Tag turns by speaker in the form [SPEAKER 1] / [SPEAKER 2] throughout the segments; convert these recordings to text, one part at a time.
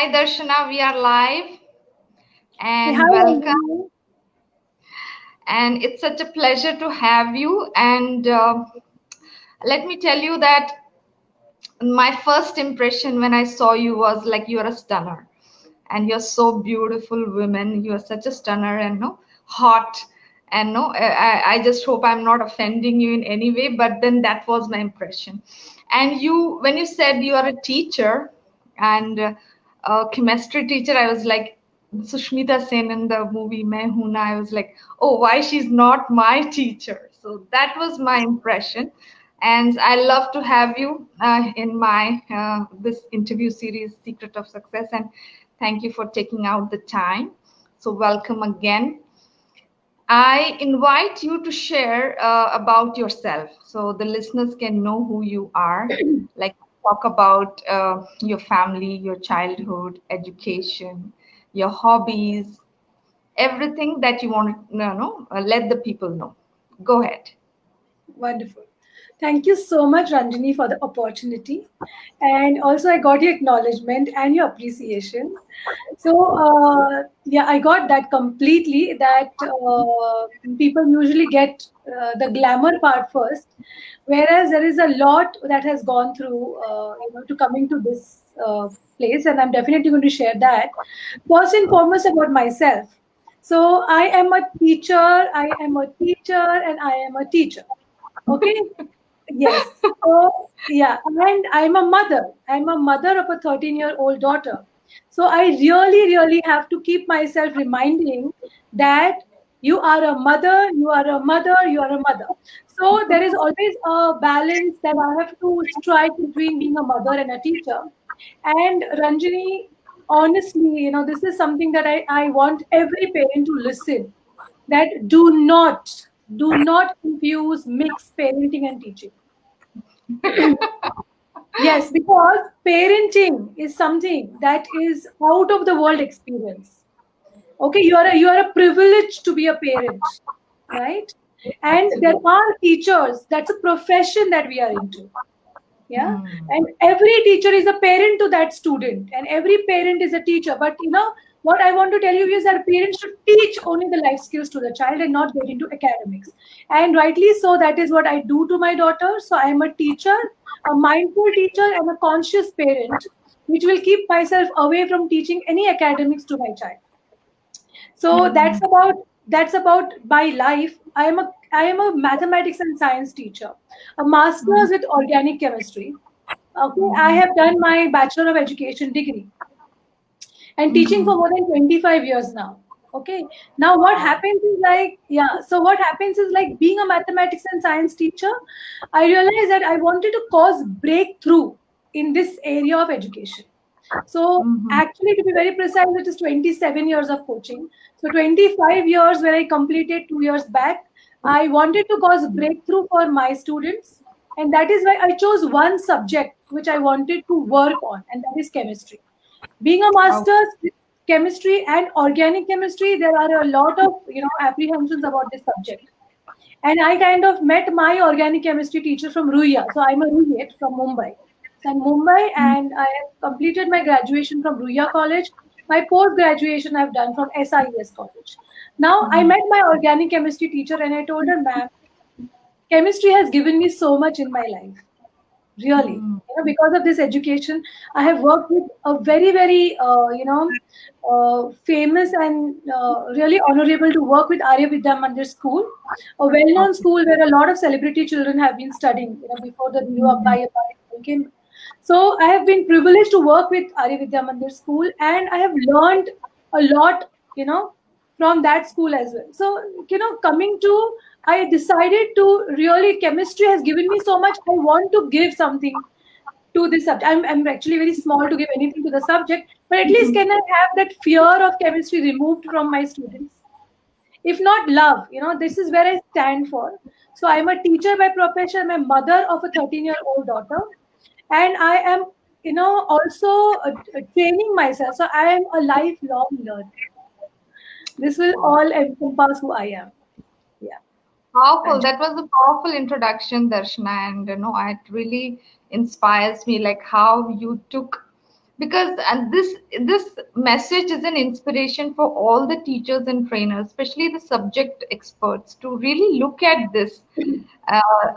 [SPEAKER 1] Hi Darshana, we are live
[SPEAKER 2] Hey,
[SPEAKER 1] and
[SPEAKER 2] hi,
[SPEAKER 1] welcome.
[SPEAKER 2] Ranjini.
[SPEAKER 1] And it's such a pleasure to have you. And let me tell you that my first impression when I saw you was like you're a stunner, and you're so beautiful, woman. You are such a stunner and no hot. And no, I just hope I'm not offending you in any way. But then that was my impression. And you, when you said you are a teacher and a chemistry teacher, I was like, Sushmita Sen in the movie Main Hoon Na, I was like, oh, why she's not my teacher? So that was my impression. And I love to have you in my this interview series, Secret of Success. And thank you for taking out the time. So welcome again. I invite you to share about yourself so the listeners can know who you are. Like, talk about your family, your childhood, education, your hobbies, everything that you want to know, let the people know. Go ahead.
[SPEAKER 2] Wonderful. Thank you so much, Ranjini, for the opportunity. And also, I got your acknowledgement and your appreciation. So, yeah, I got that completely. That people usually get the glamour part first, whereas there is a lot that has gone through, to coming to this place, and I'm definitely going to share that. First and foremost, about myself. So, I am a teacher. I am a teacher, and I am a teacher. Okay. Yes. So, yeah. And I'm a mother. I'm a mother of a 13-year-old daughter. So I really, really have to keep myself reminding that you are a mother, you are a mother, you are a mother. So there is always a balance that I have to strike between being a mother and a teacher. And Ranjini, honestly, this is something that I want every parent to listen, that do not confuse mix parenting and teaching. Yes, because parenting is something that is out of the world experience. Okay, you are a privilege to be a parent, right? And there
[SPEAKER 1] Absolutely.
[SPEAKER 2] are teachers. That's a profession that we are into. Yeah,
[SPEAKER 1] Hmm.
[SPEAKER 2] and every teacher is a parent to that student, and every parent is a teacher. But what I want to tell you is that parents should teach only the life skills to the child and not get into academics. And rightly so, that is what I do to my daughter. So I am a teacher, a mindful teacher, and a conscious parent, which will keep myself away from teaching any academics to my child. So
[SPEAKER 1] Hmm.
[SPEAKER 2] that's about my life. I am a mathematics and science teacher, a master's with organic chemistry. Okay, I
[SPEAKER 1] Hmm.
[SPEAKER 2] have done my bachelor of education degree and teaching
[SPEAKER 1] Hmm.
[SPEAKER 2] for more than 25 years now. Okay, now what
[SPEAKER 1] Wow.
[SPEAKER 2] happens is like, yeah, so what happens is like, being a mathematics and science teacher, I realized that I wanted to cause breakthrough in this area of education. So
[SPEAKER 1] Hmm.
[SPEAKER 2] actually, to be very precise, it is 27 years of coaching. So 25 years when I completed 2 years back, I wanted to cause breakthrough for my students. And that is why I chose one subject which I wanted to work on, and that is chemistry. Being a
[SPEAKER 1] Oh.
[SPEAKER 2] master's with chemistry and organic chemistry, there are a lot of apprehensions about this subject. And I kind of met my organic chemistry teacher from Ruia. So I'm a Ruiate from Mumbai. So I'm Mumbai, and I have completed my graduation from Ruia College. My post graduation I've done from SIES College. Now I met my organic chemistry teacher and I told her, ma'am, chemistry has given me so much in my life. Really,
[SPEAKER 1] Hmm.
[SPEAKER 2] because of this education, I have worked with a very, very famous and really honorable to work with Arya Vidya Mandir School, a well-known
[SPEAKER 1] Okay.
[SPEAKER 2] school where a lot of celebrity children have been studying, before the new Abhay came. So I have been privileged to work with Arya Vidya Mandir School, and I have learned a lot, from that school as well. So, coming to, I decided to really, chemistry has given me so much. I want to give something to this subject. I'm actually very small to give anything to the subject, but at least can I have that fear of chemistry removed from my students? If not love, this is where I stand for. So I'm a teacher by profession, I'm a mother of a 13-year-old daughter, and I am, also training myself. So I am a lifelong learner. This will
[SPEAKER 1] Wow.
[SPEAKER 2] all encompass who I am. Yeah.
[SPEAKER 1] Powerful.
[SPEAKER 2] And
[SPEAKER 1] That was a powerful introduction, Darshana, and it really inspires me, like how you took because and this message is an inspiration for all the teachers and trainers, especially the subject experts, to really look at this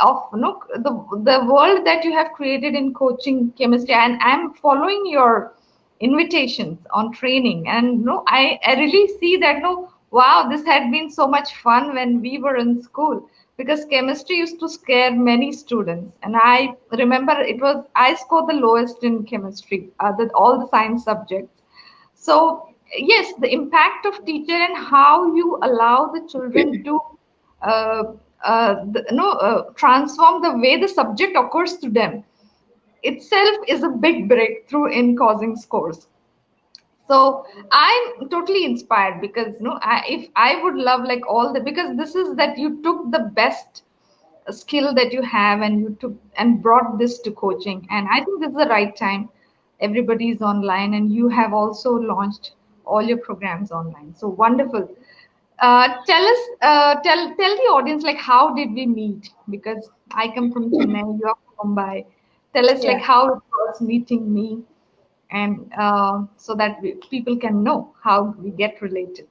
[SPEAKER 1] of the world that you have created in coaching chemistry. And I'm following your invitations on training, and I really see that, no, wow, this had been so much fun when we were in school, because chemistry used to scare many students. And I remember it was, I scored the lowest in chemistry, all the science subjects. So yes, the impact of teacher and how you allow the children to uh, transform the way the subject occurs to them itself is a big breakthrough in causing scores. So I'm totally inspired, because if I would love like all the, because this is that you took the best skill that you have and you took and brought this to coaching. And I think this is the right time. Everybody is online, and you have also launched all your programs online. So wonderful. Tell us, tell the audience, like, how did we meet? Because I come from Chennai, you are from Mumbai. Tell us like
[SPEAKER 2] Yeah.
[SPEAKER 1] how it was meeting me, and so that people can know how we get related.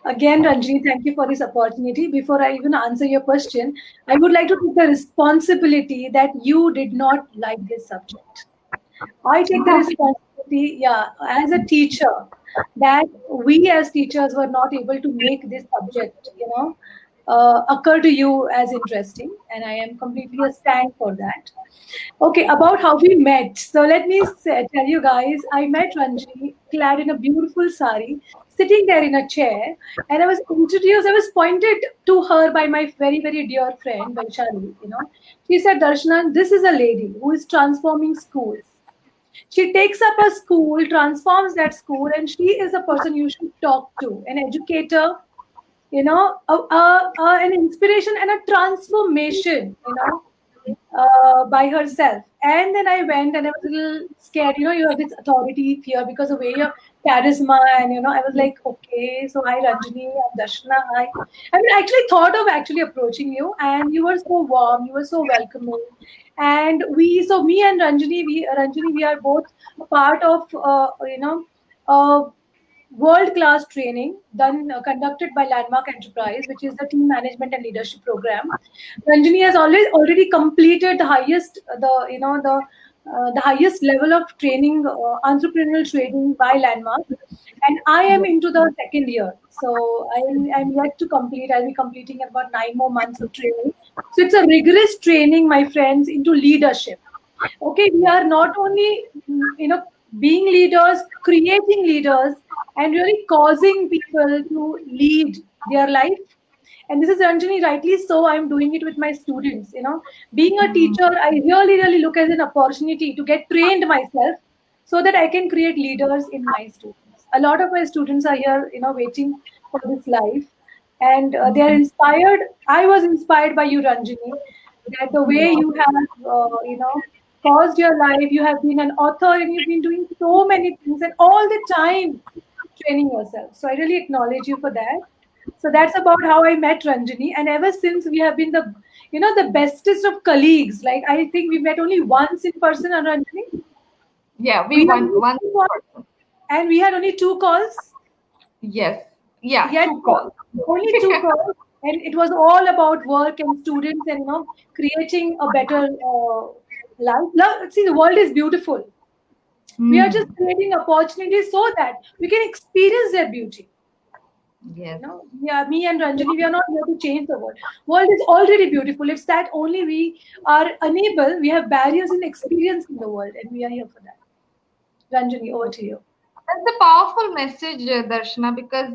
[SPEAKER 2] Again, Ranjini, thank you for this opportunity. Before I even answer your question, I would like to take the responsibility that you did not like this subject. I take the responsibility, yeah, as a teacher, that we as teachers were not able to make this subject, occur to you as interesting, and I am completely a stand for that. Okay, about how we met. So let me tell you guys, I met Ranjini clad in a beautiful sari, sitting there in a chair, and I was introduced, I was pointed to her by my very, very dear friend, Vaishali. She said, Darshana, this is a lady who is transforming schools. She takes up a school, transforms that school, and she is a person you should talk to, an educator, an inspiration and a transformation, by herself. And then I went and I was a little scared. You have this authority fear because of way your charisma, and I was like, okay, so hi Ranjini, I'm Darshana. Hi. I mean, I actually thought of actually approaching you, and you were so warm, you were so welcoming. And so me and Ranjini, we are both part of, world class training done conducted by Landmark Enterprise, which is the team management and leadership program. Ranjini has already completed the highest level of training, entrepreneurial training by Landmark, and I am into the second year. So I'm yet to complete. I'll be completing about 9 more months of training. So it's a rigorous training, my friends, into leadership. Okay, we are not only being leaders, creating leaders, and really causing people to lead their life. And this is Ranjini, rightly so. I'm doing it with my students. Being a
[SPEAKER 1] Mm.
[SPEAKER 2] teacher, I really, really look as an opportunity to get trained myself so that I can create leaders in my students. A lot of my students are here, waiting for this life, and they are inspired. I was inspired by you, Ranjini, that the way you have, caused your life. You have been an author, and you've been doing so many things, and all the time training yourself. So I really acknowledge you for that. So that's about how I met Ranjini, and ever since we have been the bestest of colleagues. Like I think we met only once in person, and Ranjini,
[SPEAKER 1] Yeah, we
[SPEAKER 2] we had
[SPEAKER 1] won
[SPEAKER 2] only
[SPEAKER 1] one
[SPEAKER 2] two calls,
[SPEAKER 1] person.
[SPEAKER 2] and we had only two calls.
[SPEAKER 1] Yes. Yeah,
[SPEAKER 2] Yet
[SPEAKER 1] two calls.
[SPEAKER 2] only two calls, and it was all about work and students, and creating a better life. See, the world is beautiful. We are just
[SPEAKER 1] Hmm.
[SPEAKER 2] creating opportunities so that we can experience their beauty.
[SPEAKER 1] Yes.
[SPEAKER 2] Yeah, me and Ranjini, we are not here to change the world. World is already beautiful. It's that only we are unable, we have barriers in experiencing the world, and we are here for that. Ranjini, over to you.
[SPEAKER 1] That's a powerful message, Darshana, because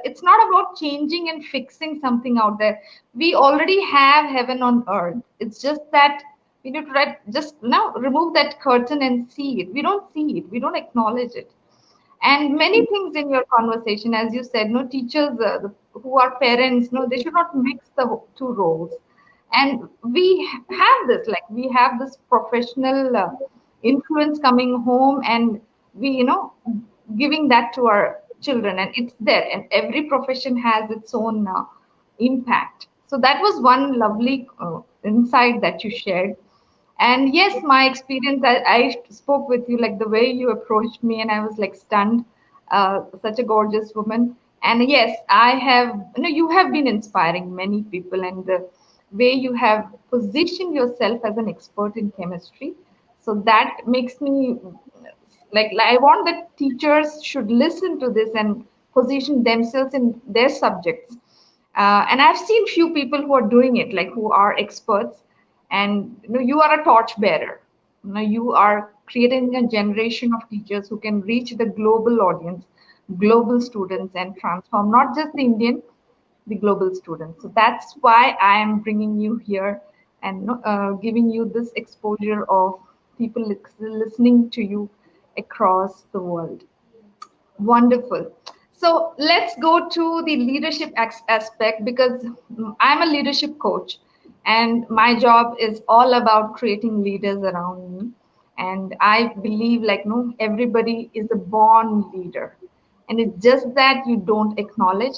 [SPEAKER 1] it's not about changing and fixing something out there. We already have heaven on earth. It's just that we need to just now remove that curtain and see it. We don't see it. We don't acknowledge it. And many things in your conversation, as you said, no teachers who are parents, no, they should not mix the two roles. And we have this, like we have this professional influence coming home, and we, giving that to our children, and it's there. And every profession has its own impact. So that was one lovely insight that you shared. And yes, my experience, I spoke with you like the way you approached me, and I was like stunned. Such a gorgeous woman. And yes, I have, you have been inspiring many people, and the way you have positioned yourself as an expert in chemistry. So that makes me like I want that teachers should listen to this and position themselves in their subjects. And I've seen few people who are doing it, like who are experts, and you are a torch bearer. You are creating a generation of teachers who can reach the global audience, global students, and transform not just the Indian, the global students. So that's why I am bringing you here and giving you this exposure of people listening to you across the world. Wonderful. So let's go to the leadership aspect, because I'm a leadership coach, and my job is all about creating leaders around me. And I believe, like, no, everybody is a born leader, and it's just that you don't acknowledge.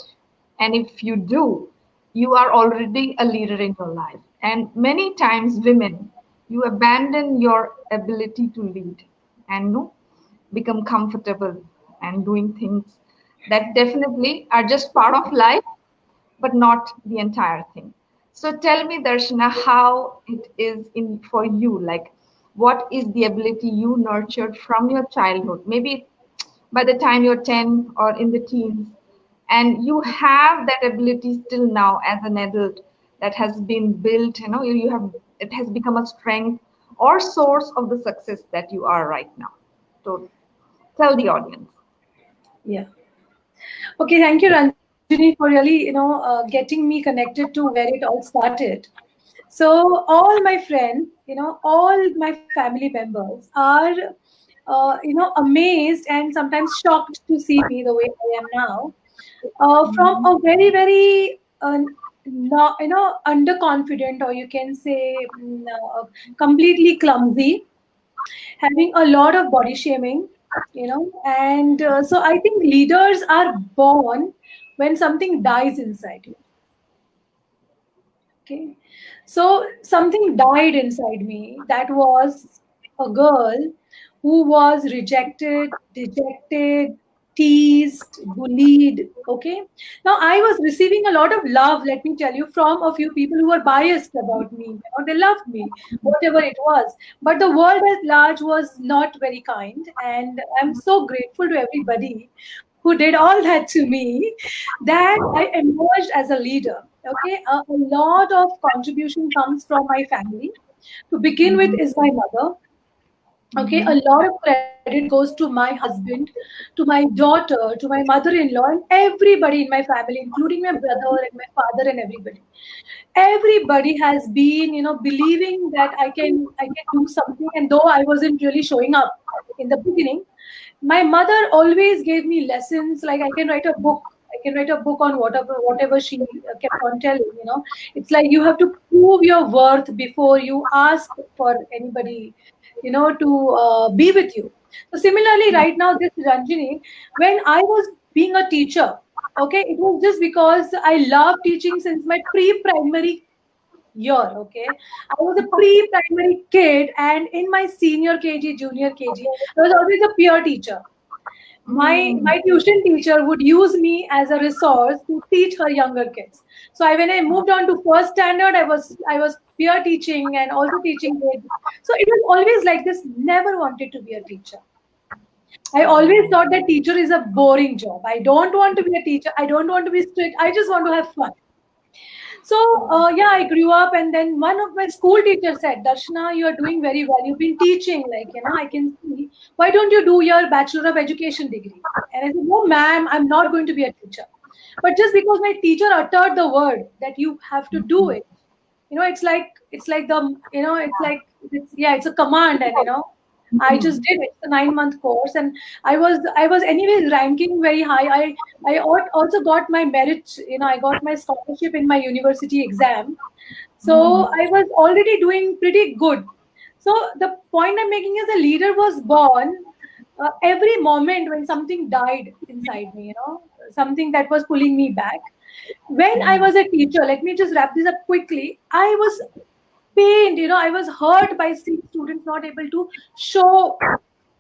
[SPEAKER 1] And if you do, you are already a leader in your life. And many times, women, you abandon your ability to lead, and no, become comfortable and doing things that definitely are just part of life, but not the entire thing. So tell me, Darshana, how it is in for you. Like, what is the ability you nurtured from your childhood? Maybe by the time you're 10 or in the teens, and you have that ability still now as an adult that has been built, you have, it has become a strength or source of the success that you are right now. So tell the audience.
[SPEAKER 2] Yeah. Okay, thank you, Ranjini, for really, getting me connected to where it all started. So all my friends, all my family members are, amazed and sometimes shocked to see me the way I am now. From a very, very, not, underconfident, or you can say completely clumsy, having a lot of body shaming, and so I think leaders are born when something dies inside you. Okay. So something died inside me. That was a girl who was rejected, dejected, teased, bullied. Okay. Now I was receiving a lot of love, let me tell you, from a few people who were biased about me. They loved me, whatever it was. But the world at large was not very kind. And I'm so grateful to everybody who did all that to me, that I emerged as a leader. Okay, a lot of contribution comes from my family. To begin with,
[SPEAKER 1] Mhm,
[SPEAKER 2] is my mother. Okay, a
[SPEAKER 1] mhm,
[SPEAKER 2] lot of credit goes to my husband, to my daughter, to my mother-in-law, and everybody in my family, including my brother and my father and everybody. Everybody has been, believing that I can do something, and though I wasn't really showing up in the beginning, my mother always gave me lessons, like I can write a book on whatever she kept on telling. It's like you have to prove your worth before you ask for anybody, to be with you. So similarly, right now, this Ranjini, when I was being a teacher, okay, it was just because I love teaching since my pre-primary year. Okay, I was a pre-primary kid, and in my senior KG, junior KG, I was always a peer teacher. My
[SPEAKER 1] mm,
[SPEAKER 2] tuition teacher would use me as a resource to teach her younger kids. So when I moved on to first standard, I was peer teaching and also teaching kids. So it was always like this. Never wanted to be a teacher. I always
[SPEAKER 1] oh,
[SPEAKER 2] thought that teacher is a boring job. I don't want to be a teacher. I don't want to be strict. I just want to have fun. So yeah, I grew up, and then one of my school teachers said, "Darshana, you are doing very well. You've been teaching, like I can see. Why don't you do your Bachelor of Education degree?" And I said, "No, ma'am, I'm not going to be a teacher." But just because my teacher uttered the word that you have to do it, it's like the it's a command, and I just
[SPEAKER 1] mm,
[SPEAKER 2] did it. It's a 9 month course, and I was anyways ranking very high. I also got my merit. I got my scholarship in my university exam, so
[SPEAKER 1] mm,
[SPEAKER 2] I was already doing pretty good. So the point I'm making is the leader was born every moment when something died inside me. Something that was pulling me back. When I
[SPEAKER 1] mm,
[SPEAKER 2] was a teacher, let me just wrap this up quickly. I was pained. I was hurt by seeing students not able to show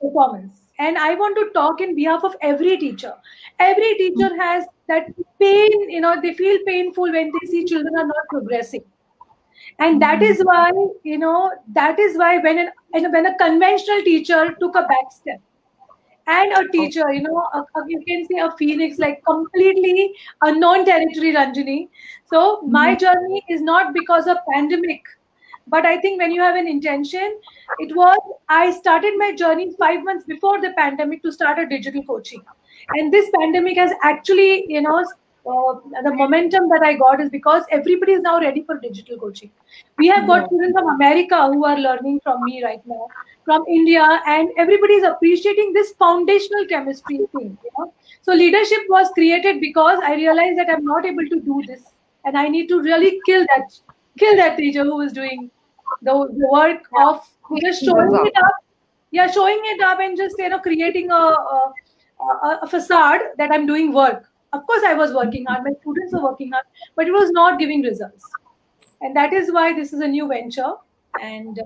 [SPEAKER 2] performance. And I want to talk in behalf of every teacher. Every teacher has that pain. They feel painful when they see children are not progressing. And that is why, when a conventional teacher took a back step, and a teacher, you can say a phoenix, like completely unknown territory, Ranjini. So my journey is not because of pandemic, but I think when you have an intention, I started my journey 5 months before the pandemic to start a digital coaching. And this pandemic has actually, the momentum that I got is because everybody is now ready for digital coaching. We have got
[SPEAKER 1] Yeah.
[SPEAKER 2] students from America who are learning from me right now, from India, and everybody is appreciating this foundational chemistry thing. So leadership was created because I realized that I'm not able to do this, and I need to really kill that teacher who is doing the work of just
[SPEAKER 1] Creating
[SPEAKER 2] showing it
[SPEAKER 1] results.
[SPEAKER 2] up. Yeah, showing it up and just creating a facade that I'm doing work. Of course, I was working hard. My students were working hard, but it was not giving results. And that is why this is a new venture. And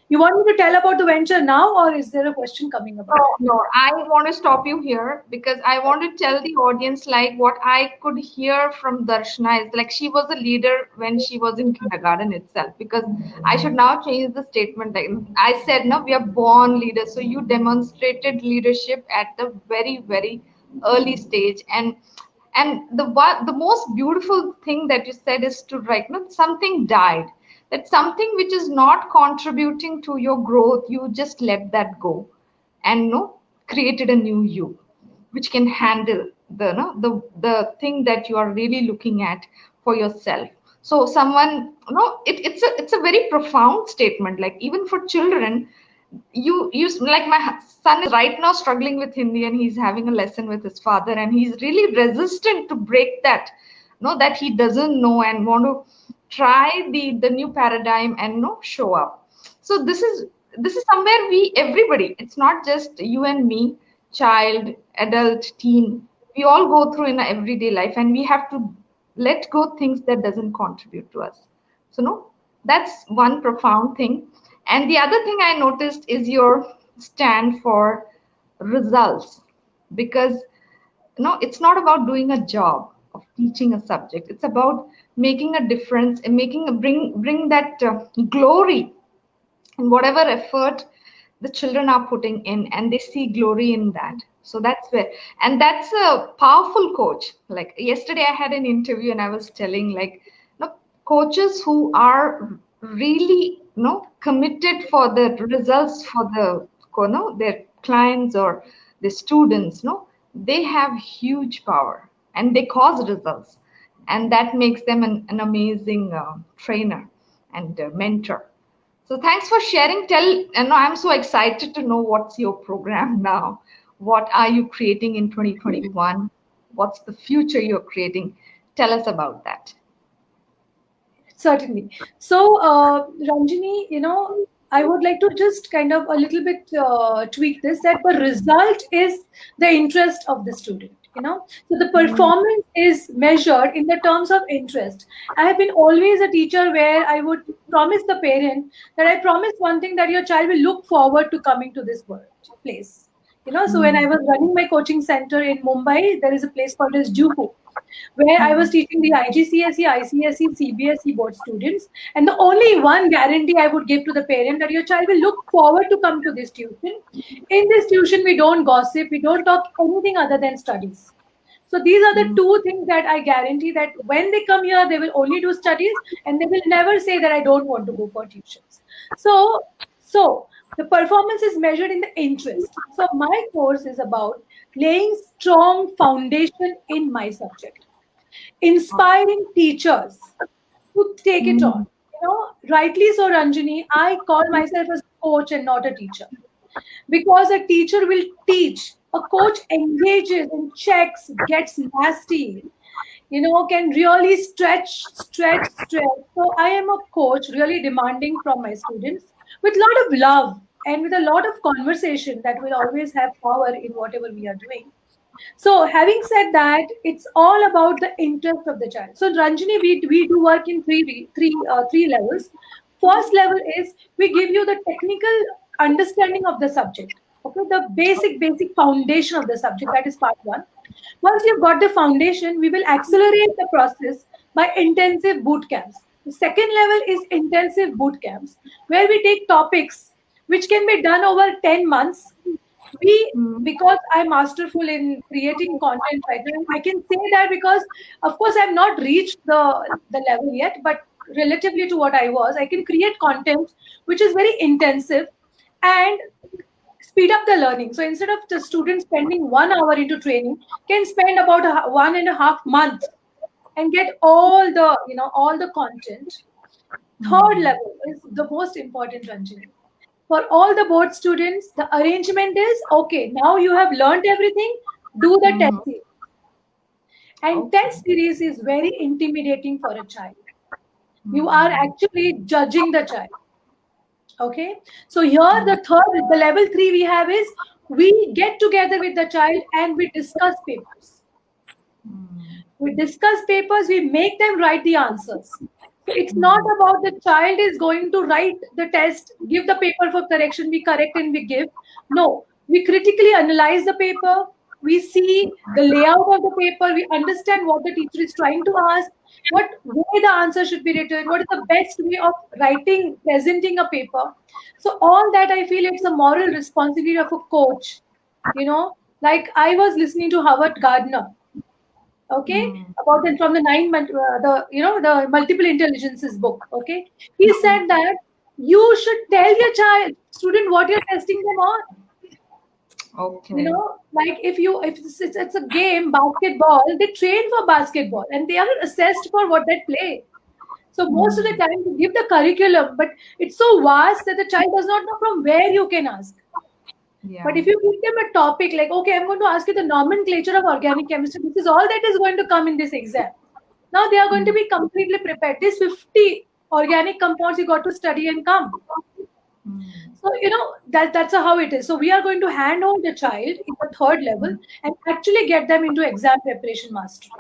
[SPEAKER 2] you want me to tell about the venture now, or is there a question coming
[SPEAKER 1] No,
[SPEAKER 2] about it?
[SPEAKER 1] no, I want to stop you here because I want to tell the audience like what I could hear from Darshana is like she was a leader when she was in kindergarten itself. Because I should now change the statement. Like I said, no, we are born leaders. So you demonstrated leadership at the very, very early stage. And the most beautiful thing that you said is to like, no, something died. That something which is not contributing to your growth, you just let that go and no created a new you which can handle the no the thing that you are really looking at for yourself. So someone it's a very profound statement, like even for children. You like my son is right now struggling with Hindi, and he's having a lesson with his father, and he's really resistant to break that no that he doesn't know and want to try the new paradigm and no show up. So this is somewhere we everybody, it's not just you and me, child, adult, teen, we all go through in our everyday life, and we have to let go things that doesn't contribute to us. So no, that's one profound thing. And the other thing I noticed is your stand for results. Because no, it's not about doing a job of teaching a subject, it's about making a difference and making a bring that glory and whatever effort the children are putting in, and they see glory in that. So that's where, and that's a powerful coach. Like yesterday I had an interview and I was telling like, coaches who are really committed for the results for the their clients or the students, they have huge power and they cause results, and that makes them an amazing trainer and mentor. So thanks for sharing. I'm so excited to know what's your program now. What are you creating in 2021? What's the future you're creating? Tell us about that.
[SPEAKER 2] Certainly. So, Ranjini, I would like to just kind of a little bit tweak this, that the result is the interest of the student. So the performance is measured in the terms of interest. I have been always a teacher where I would promise the parent that I promise one thing, that your child will look forward to coming to this place. So when I was running my coaching center in Mumbai, there is a place called as Juhu, where I was teaching the IGCSE, ICSE, CBSE board students. And the only one guarantee I would give to the parent, that your child will look forward to come to this tuition. In this tuition, we don't gossip, we don't talk anything other than studies. So these are the two things that I guarantee, that when they come here, they will only do studies, and they will never say that I don't want to go for tuitions. So the performance is measured in the interest. So my course is about laying strong foundation in my subject, inspiring teachers to take it on. Rightly so, Ranjini, I call myself as a coach and not a teacher, because a teacher will teach. A coach engages and checks, gets nasty, can really stretch. So I am a coach, really demanding from my students with a lot of love and with a lot of conversation that will always have power in whatever we are doing. So, having said that, it's all about the interest of the child. So, Ranjini, we do work in three levels. First level is we give you the technical understanding of the subject. Okay, the basic foundation of the subject. That is part one. Once you've got the foundation, we will accelerate the process by intensive boot camps. The second level is intensive boot camps, where we take topics which can be done over 10 months. We,
[SPEAKER 1] Mm.
[SPEAKER 2] because I'm masterful in creating content right now, I can say that because, of course, I've not reached the level yet, but relatively to what I was, I can create content which is very intensive and speed up the learning. So instead of the student spending 1 hour into training, can spend about 1.5 months and get all the all the content. Third
[SPEAKER 1] Mm.
[SPEAKER 2] level is the most important, Ranjini. For all the board students, the arrangement is okay. Now you have learned everything. Do the test
[SPEAKER 1] Mhm.
[SPEAKER 2] series. And
[SPEAKER 1] Okay.
[SPEAKER 2] test series is very intimidating for a child. You are
[SPEAKER 1] Mm.
[SPEAKER 2] actually judging the child. Okay, so here the level 3 we have is we get together with the child and we discuss papers.
[SPEAKER 1] Mm.
[SPEAKER 2] We discuss papers, we make them write the answers. So it's not
[SPEAKER 1] Mm.
[SPEAKER 2] about the child is going to write the test, give the paper for correction, we correct and we give. No, we critically analyze the paper, we see the layout of the paper, we understand what the teacher is trying to ask, what way the answer should be written, what is the best way of writing, presenting a paper. So all that I feel it's a moral responsibility of a coach. You know, like I was listening to Howard Gardner, okay,
[SPEAKER 1] Mm.
[SPEAKER 2] about the, from the the the multiple intelligences book. Okay, he said that you should tell your child student what you're testing them on.
[SPEAKER 1] Okay.
[SPEAKER 2] Like if it's a game basketball, they train for basketball and they are assessed for what they play. So most of the
[SPEAKER 1] Mm.
[SPEAKER 2] time to give the curriculum, but it's so vast that the child does not know from where you can ask.
[SPEAKER 1] Yeah.
[SPEAKER 2] But if you give them a topic like, okay, I'm going to ask you the nomenclature of organic chemistry, this is all that is going to come in this exam. Now they are going to
[SPEAKER 1] Mm.
[SPEAKER 2] be completely prepared. This 50 organic compounds you got to study and come.
[SPEAKER 1] Mm.
[SPEAKER 2] So that's how it is. So we are going to handhold the child in the third level
[SPEAKER 1] Mm.
[SPEAKER 2] and actually get them into exam preparation mastery.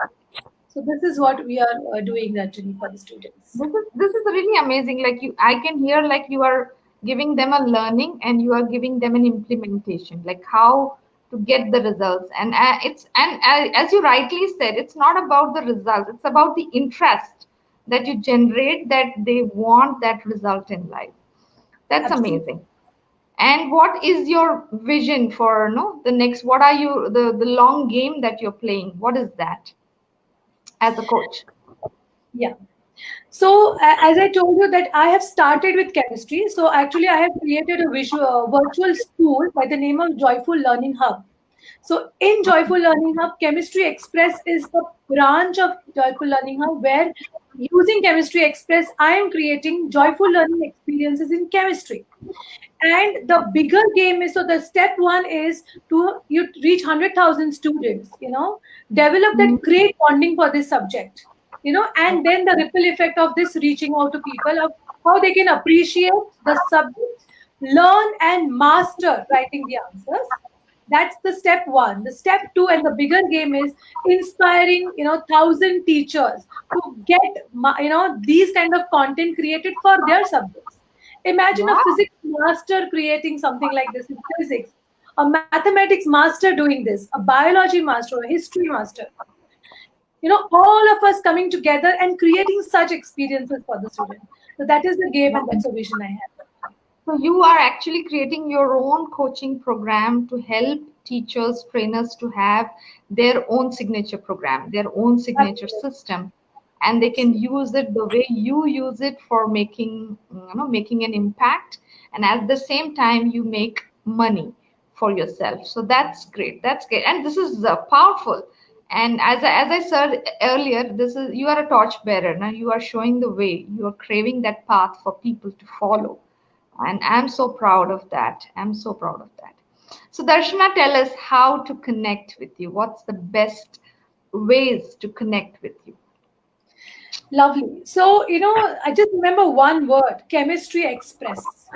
[SPEAKER 2] So this is what we are doing actually for the students.
[SPEAKER 1] This is really amazing. Like you, I can hear like you are giving them a learning and you are giving them an implementation, like how to get the results. And as you rightly said, it's not about the result. It's about the interest that you generate that they want that result in life. That's
[SPEAKER 2] Absolutely.
[SPEAKER 1] amazing. And what is your vision for no the next? What are you the long game that you're playing? What is that as a coach?
[SPEAKER 2] Yeah. So as I told you that I have started with chemistry. So actually I have created a virtual school by the name of Joyful Learning Hub. So in Joyful Learning Hub, Chemistry Express is the branch of Joyful Learning Hub where using Chemistry Express, I am creating joyful learning experiences in chemistry. And the bigger game is, so the step one is to you reach 100,000 students, develop that
[SPEAKER 1] Mm.
[SPEAKER 2] great bonding for this subject, and then the ripple effect of this reaching out to people of how they can appreciate the subject, learn and master writing the answers. That's the step one. The step two and the bigger game is inspiring, 1,000 teachers to get, these kind of content created for their subjects. Imagine a
[SPEAKER 1] Wow.
[SPEAKER 2] physics master creating something like this in physics, a mathematics master doing this, a biology master, a history master. All of us coming together and creating such experiences for the student. So that is the game and that's the vision I have.
[SPEAKER 1] So you are actually creating your own coaching program to help teachers, trainers to have their own signature program, their own signature
[SPEAKER 2] Absolutely.
[SPEAKER 1] system, and they can
[SPEAKER 2] Absolutely.
[SPEAKER 1] use it the way you use it for making an impact, and at the same time you make money for yourself. So that's great. That's great, and this is powerful. And as I said earlier, this is you are a torch bearer. Now you are showing the way. You are craving that path for people to follow, and I'm so proud of that. I'm so proud of that. So, Darshana, tell us how to connect with you. What's the best ways to connect with you?
[SPEAKER 2] Lovely. So, I just remember one word, Chemistry Express.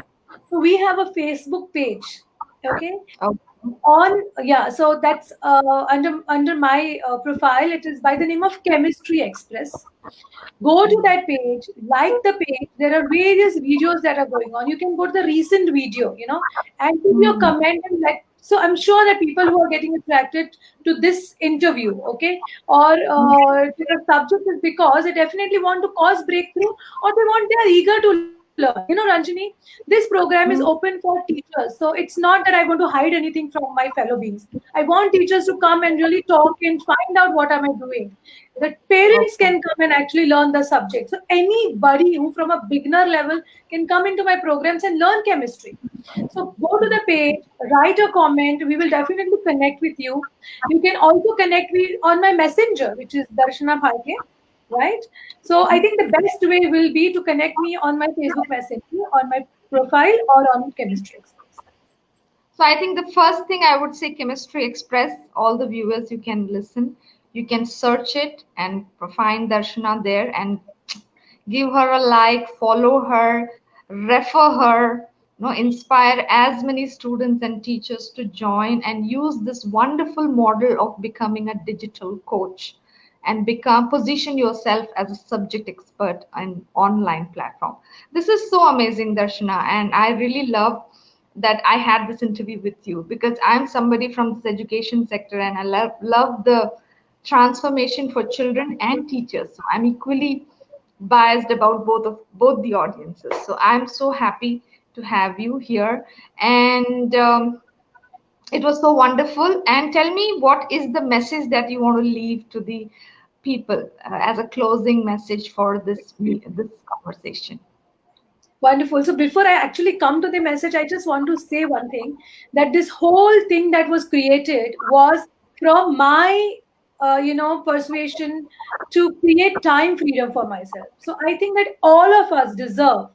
[SPEAKER 2] So we have a Facebook page. Okay.
[SPEAKER 1] Oh,
[SPEAKER 2] on yeah, so that's under my profile. It is by the name of Chemistry Express. Go to that page, like the page. There are various videos that are going on. You can go to the recent video, and give your
[SPEAKER 1] Mm.
[SPEAKER 2] comment and let. So I'm sure that people who are getting attracted to this interview, okay, or to the subject is because they definitely want to cause breakthrough, or they are eager to learn. Ranjini, this program is
[SPEAKER 1] Mm.
[SPEAKER 2] open for teachers, so it's not that I want to hide anything from my fellow beings. I want teachers to come and really talk and find out what am I doing. The parents
[SPEAKER 1] Okay.
[SPEAKER 2] can come and actually learn the subject. So anybody who from a beginner level can come into my programs and learn chemistry. So go to the page, write a comment. We will definitely connect with you. You can also connect me on my messenger, which is Darshana Phalke, right? So I think the best way will be to connect me on my Facebook Messenger, on my profile, or on Chemistry Express.
[SPEAKER 1] So I think the first thing I would say, Chemistry Express, all the viewers, you can listen, you can search it and find Darshana there and give her a like, follow her, refer her, inspire as many students and teachers to join and use this wonderful model of becoming a digital coach and become position yourself as a subject expert on online platform. This is so amazing, Darshana, and I really love that I had this interview with you because I'm somebody from this education sector and I love the transformation for children and teachers. So I'm equally biased about both the audiences. So I'm so happy to have you here, and it was so wonderful. And tell me, what is the message that you want to leave to the people as a closing message for this conversation?
[SPEAKER 2] Wonderful. So before I actually come to the message, I just want to say one thing, that this whole thing that was created was from my, persuasion to create time freedom for myself. So I think that all of us deserve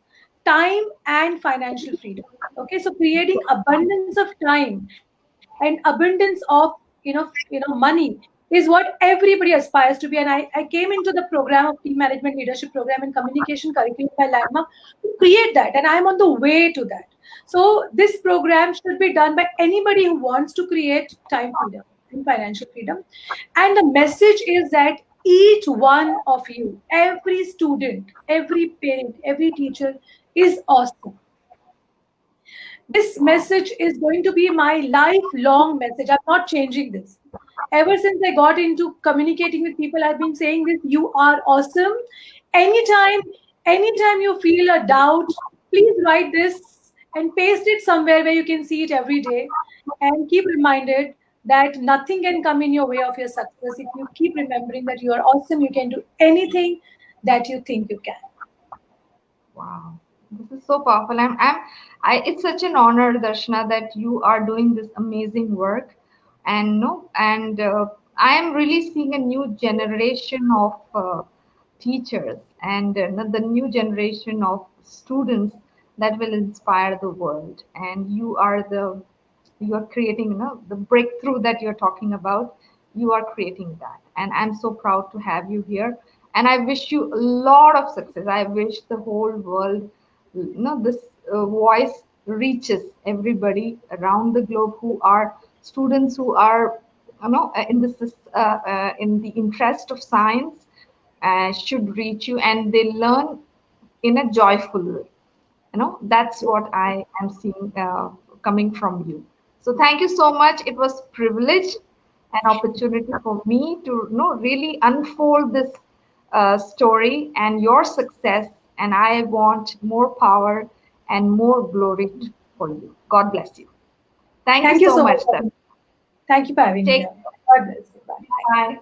[SPEAKER 2] time and financial freedom. Okay, so creating abundance of time and abundance of money is what everybody aspires to be. And I came into the program of team management leadership program and communication curriculum by Landmark to create that, and I'm on the way to that. So this program should be done by anybody who wants to create time freedom and financial freedom. And the message is that each one of you, every student, every parent, every teacher is awesome. This
[SPEAKER 1] Wow.
[SPEAKER 2] message is going to be my lifelong message. I'm not changing this. Ever since I got into communicating with people, I've been saying this: you are awesome. Anytime, anytime you feel a doubt, please write this and paste it somewhere where you can see it every day. And keep reminded that nothing can come in your way of your success if you keep remembering that you are awesome. You can do anything that you think you can.
[SPEAKER 1] Wow, this is so powerful. It's such an honor, Darshana, that you are doing this amazing work, and no, and I am really seeing a new generation of teachers and the new generation of students that will inspire the world. And you are creating, the breakthrough that you're talking about. You are creating that, and I'm so proud to have you here, and I wish you a lot of success. I wish the whole world, this voice reaches everybody around the globe who are students, who are, in the interest of science, should reach you and they learn in a joyful way. That's what I am seeing coming from you. So thank you so much. It was privilege and opportunity for me to, really unfold this story and your success, and I want more power and more glory for you. God bless you. Thank you
[SPEAKER 2] Thank you
[SPEAKER 1] so
[SPEAKER 2] so
[SPEAKER 1] much, sir.
[SPEAKER 2] much. Thank you for having me
[SPEAKER 1] Take
[SPEAKER 2] here. God bless you. Bye.
[SPEAKER 1] Bye.